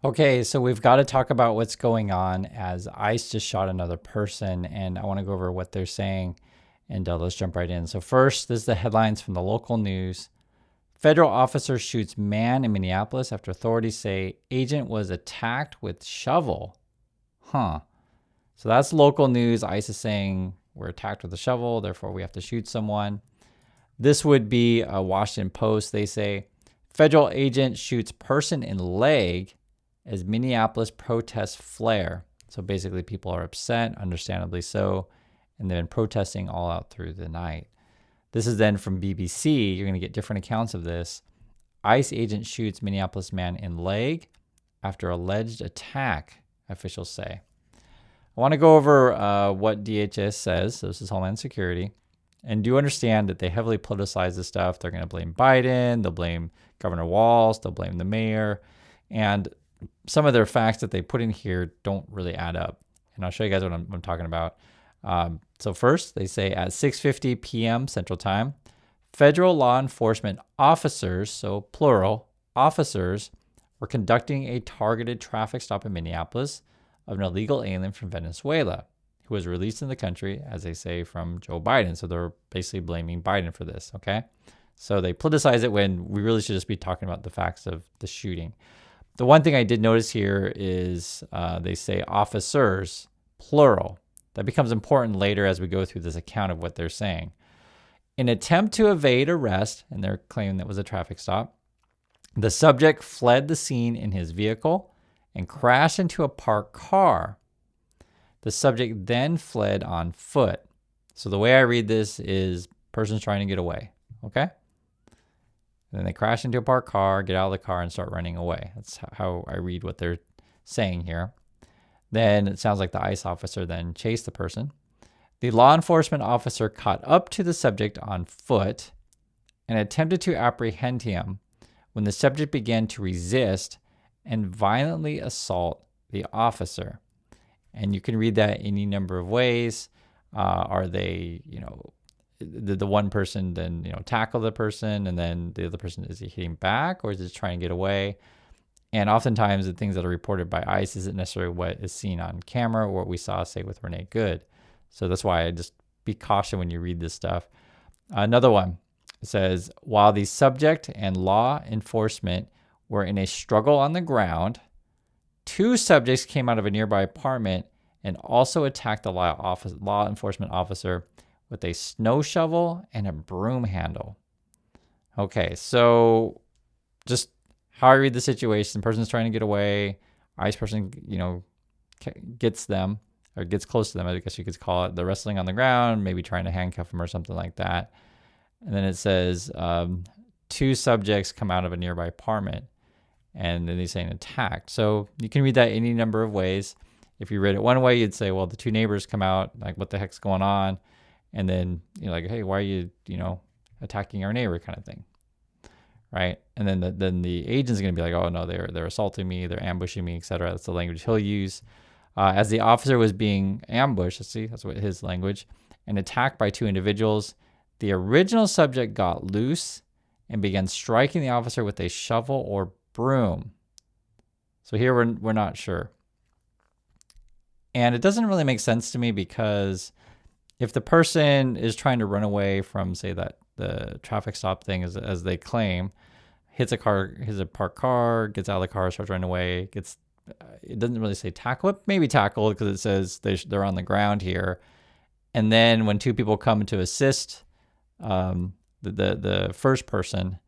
Okay, so we've got to talk about what's going on as ICE just shot another person, and I want to go over what they're saying, and let's jump right in. So first, this is the headlines from the local news. Federal officer shoots man in Minneapolis after authorities say agent was attacked with shovel. Huh. So that's local news. ICE is saying we're attacked with a shovel, therefore we have to shoot someone. This would be a Washington Post. They say federal agent shoots person in leg as Minneapolis protests flare. So basically, people are upset, understandably so, and they've been protesting all out through the night. This is then from BBC. You're going to get different accounts of this. ICE agent shoots Minneapolis man in leg after alleged attack, officials say. I want to go over what DHS says. So this is Homeland Security. And do understand that they heavily politicize this stuff. They're going to blame Biden. They'll blame Governor Walz. They'll blame the mayor. And some of their facts that they put in here don't really add up. And I'll show you guys what I'm talking about. So first, they say at 6:50 p.m. Central Time, federal law enforcement officers, so plural, officers, were conducting a targeted traffic stop in Minneapolis of an illegal alien from Venezuela who was released in the country, as they say, from Joe Biden. So they're basically blaming Biden for this, okay? So they politicize it when we really should just be talking about the facts of the shooting. The one thing I did notice here is they say officers, plural. That becomes important later as we go through this account of what they're saying. In attempt to evade arrest, and they're claiming that was a traffic stop, the subject fled the scene in his vehicle and crashed into a parked car. The subject then fled on foot. So the way I read this is person's trying to get away, okay? And then they crash into a parked car, get out of the car, and start running away. That's how I read what they're saying here. Then it sounds like the ICE officer then chased the person. The law enforcement officer caught up to the subject on foot and attempted to apprehend him when the subject began to resist and violently assault the officer. And you can read that any number of ways. Are they, the one person then, tackle the person, and then the other person, is he hitting back, or is he just trying to get away? And oftentimes the things that are reported by ICE isn't necessarily what is seen on camera or what we saw, say, with Renee Good. So that's why I just be cautious when you read this stuff. Another one says, while the subject and law enforcement were in a struggle on the ground, two subjects came out of a nearby apartment and also attacked the law enforcement officer with a snow shovel and a broom handle. Okay, so just how I read the situation, the person's trying to get away, ICE person, gets them, or gets close to them, I guess you could call it. They're wrestling on the ground, maybe trying to handcuff them or something like that. And then it says two subjects come out of a nearby apartment, and then they're saying attacked. So you can read that any number of ways. If you read it one way, you'd say, well, the two neighbors come out, like, what the heck's going on? And then like, hey, why are you, attacking our neighbor, kind of thing, right? And then the agent's going to be like, oh no, they're assaulting me, they're ambushing me, etc. That's the language he'll use. As the officer was being ambushed, let's see, that's what his language, and attacked by two individuals, the original subject got loose and began striking the officer with a shovel or broom. So here we're not sure. And it doesn't really make sense to me, because if the person is trying to run away from, say, that the traffic stop thing, as they claim, hits a parked car, gets out of the car, starts running away, it doesn't really say tackle it, maybe tackle, because it says they're on the ground here. And then when two people come to assist the first person,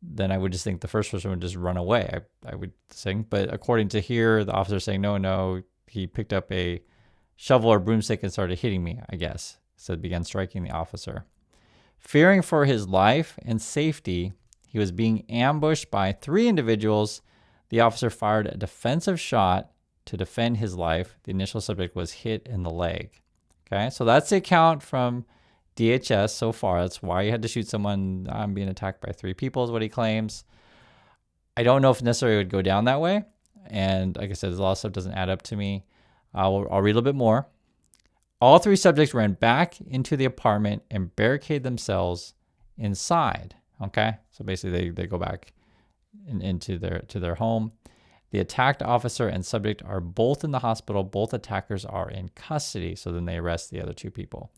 then I would just think the first person would just run away, I would think. But according to here, the officer saying, no, he picked up a shovel or broomstick and started hitting me, I guess. So began striking the officer. Fearing for his life and safety, he was being ambushed by three individuals. The officer fired a defensive shot to defend his life. The initial subject was hit in the leg. Okay, so that's the account from DHS so far. That's why he had to shoot someone. I'm being attacked by three people is what he claims. I don't know if necessarily it would go down that way. And like I said, a lot of stuff doesn't add up to me. I'll read a little bit more. All three subjects ran back into the apartment and barricaded themselves inside. Okay, so basically they go back into their home. The attacked officer and subject are both in the hospital. Both attackers are in custody. So then they arrest the other two people.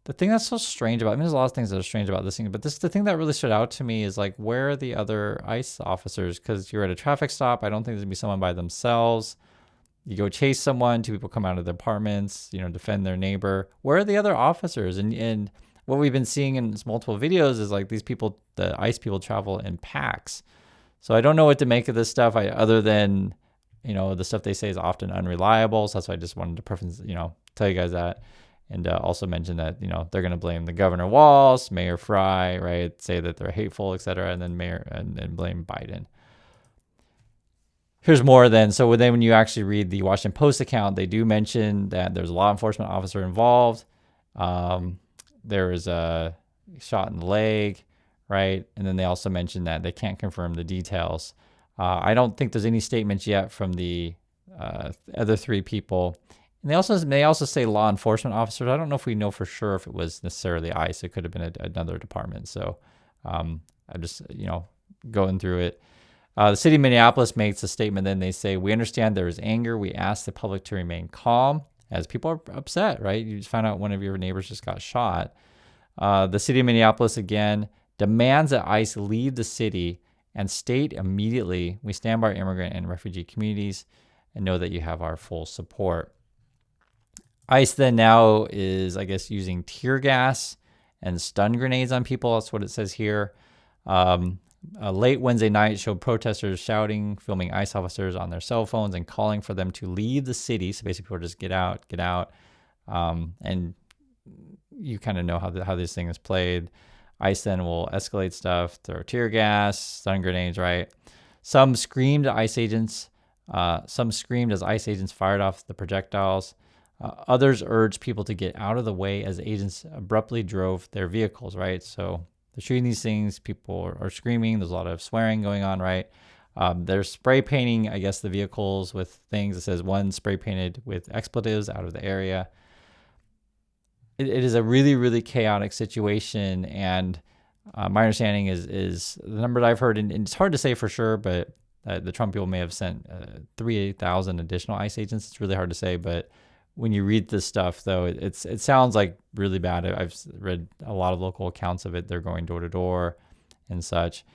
The thing that's so strange about, I mean, there's a lot of things that are strange about this thing, but the thing that really stood out to me is like, where are the other ICE officers? Because you're at a traffic stop. I don't think there's gonna be someone by themselves. You go chase someone, two people come out of their apartments, defend their neighbor. Where are the other officers? And what we've been seeing in multiple videos is like these people, the ICE people, travel in packs. So I don't know what to make of this stuff, other than, the stuff they say is often unreliable. So that's why I just wanted to tell you guys that. And also mention that, they're going to blame the Governor Walz, Mayor Fry, right? Say that they're hateful, et cetera, and then and blame Biden. Here's more then. So when you actually read the Washington Post account, they do mention that there's a law enforcement officer involved. There was a shot in the leg, right? And then they also mention that they can't confirm the details. I don't think there's any statements yet from the other three people. And they also say law enforcement officers. I don't know if we know for sure if it was necessarily ICE. It could have been another department. So I'm just, going through it. The city of Minneapolis makes a statement. Then they say, we understand there is anger. We ask the public to remain calm as people are upset, right? You just found out one of your neighbors just got shot. The city of Minneapolis, again, demands that ICE leave the city and state immediately, we stand by our immigrant and refugee communities and know that you have our full support. ICE then now is, I guess, using tear gas and stun grenades on people. That's what it says here. A late Wednesday night showed protesters shouting, filming ICE officers on their cell phones and calling for them to leave the city. So basically, people are just get out. And you kind of know how this thing is played. ICE then will escalate stuff, throw tear gas, stun grenades, right? Some screamed at ICE agents. Some screamed as ICE agents fired off the projectiles. Others urged people to get out of the way as agents abruptly drove their vehicles, right? So they're shooting these things. People are screaming. There's a lot of swearing going on, right? They're spray painting, I guess, the vehicles with things. It says one spray painted with expletives out of the area. It is a really, really chaotic situation. And my understanding is the number that I've heard, and it's hard to say for sure, but the Trump people may have sent 3,000 additional ICE agents. It's really hard to say, but when you read this stuff, though, it sounds like really bad. I've read a lot of local accounts of it. They're going door to door and such.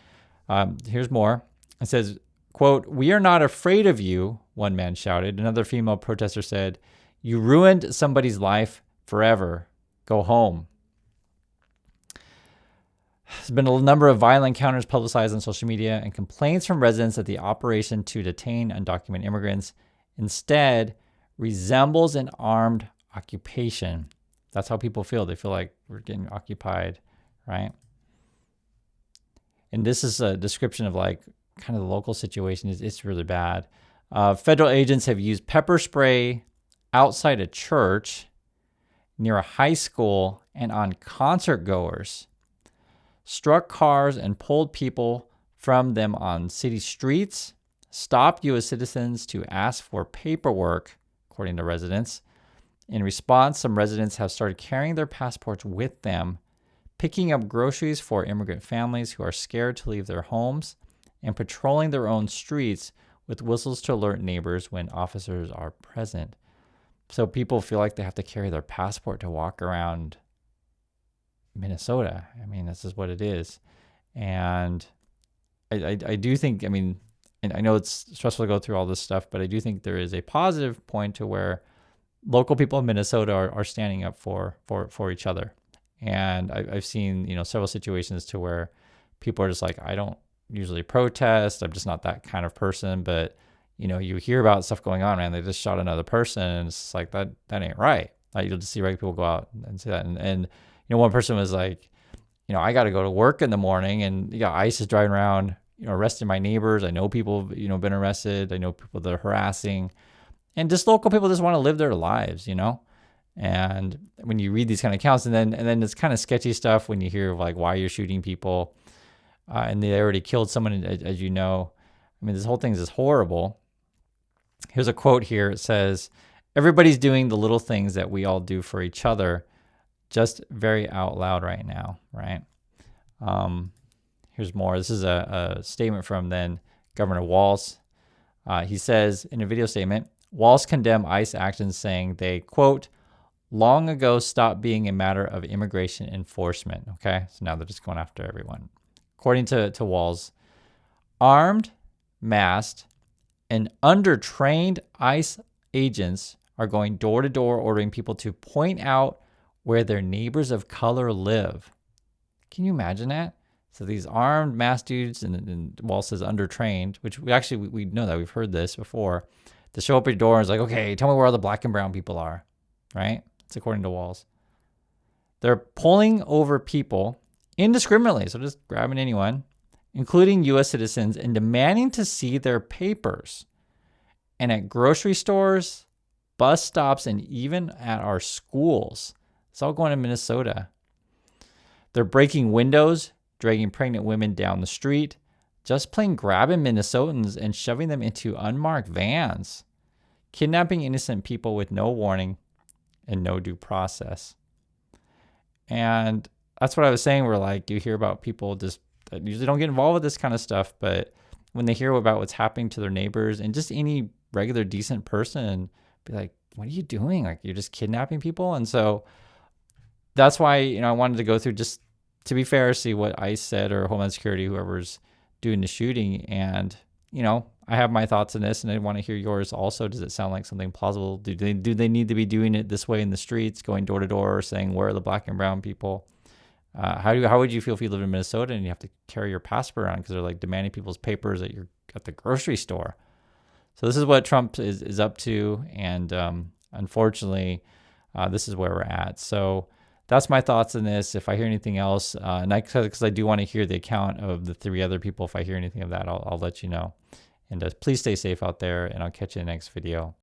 Here's more. It says, quote, "We are not afraid of you," one man shouted. Another female protester said, "You ruined somebody's life forever. Go home." There's been a number of violent encounters publicized on social media and complaints from residents that the operation to detain undocumented immigrants instead resembles an armed occupation. That's how people feel. They feel like we're getting occupied, right? And this is a description of like kind of the local situation. It's really bad. Federal agents have used pepper spray outside a church, near a high school, and on concert goers, struck cars and pulled people from them on city streets, stopped U.S. citizens to ask for paperwork, according to residents. In response, some residents have started carrying their passports with them, picking up groceries for immigrant families who are scared to leave their homes, and patrolling their own streets with whistles to alert neighbors when officers are present. So people feel like they have to carry their passport to walk around Minnesota. I mean, this is what it is. And I do think, and I know it's stressful to go through all this stuff, but I do think there is a positive point to where local people in Minnesota are standing up for each other. And I've seen, several situations to where people are just like, I don't usually protest. I'm just not that kind of person. But, you hear about stuff going on, man. They just shot another person. And it's like, that ain't right. Like, you'll just see regular people go out and say that. And one person was like, I got to go to work in the morning, and ICE is driving around, arresting my neighbors. I know people, been arrested. I know people that are harassing, and just local people just want to live their lives, And when you read these kind of accounts, and then it's kind of sketchy stuff when you hear like why you're shooting people, and they already killed someone, as you know. This whole thing is just horrible. Here's a quote here. It says, "Everybody's doing the little things that we all do for each other, just very out loud right now," right? Here's more. This is a statement from then Governor Walz. He says in a video statement, Walz condemned ICE actions, saying they, quote, long ago stopped being a matter of immigration enforcement. Okay, so now they're just going after everyone. According to Walz, armed, masked, and undertrained ICE agents are going door to door ordering people to point out where their neighbors of color live. Can you imagine that? So these armed, masked dudes, and Walz says undertrained, which we know that. We've heard this before. To show up at your door and is like, okay, tell me where all the black and brown people are, right? It's according to Walz. They're pulling over people indiscriminately, so just grabbing anyone, including U.S. citizens, and demanding to see their papers. And at grocery stores, bus stops, and even at our schools. It's all going to Minnesota. They're breaking windows, dragging pregnant women down the street, just plain grabbing Minnesotans and shoving them into unmarked vans, kidnapping innocent people with no warning and no due process. And that's what I was saying, where like you hear about people just that usually don't get involved with this kind of stuff, but when they hear about what's happening to their neighbors and just any regular decent person, be like, what are you doing? Like, you're just kidnapping people. And so that's why, I wanted to go through, just to be fair, see what ICE said, or Homeland Security, whoever's doing the shooting. And, I have my thoughts on this, and I want to hear yours also. Does it sound like something plausible? Do they need to be doing it this way in the streets, going door to door, saying, where are the black and brown people? How would you feel if you live in Minnesota and you have to carry your passport around because they're like demanding people's papers at the grocery store? So this is what Trump is up to, and unfortunately, this is where we're at. So that's my thoughts on this. If I hear anything else, and because I do want to hear the account of the 3 other people, if I hear anything of that, I'll let you know. And please stay safe out there, and I'll catch you in the next video.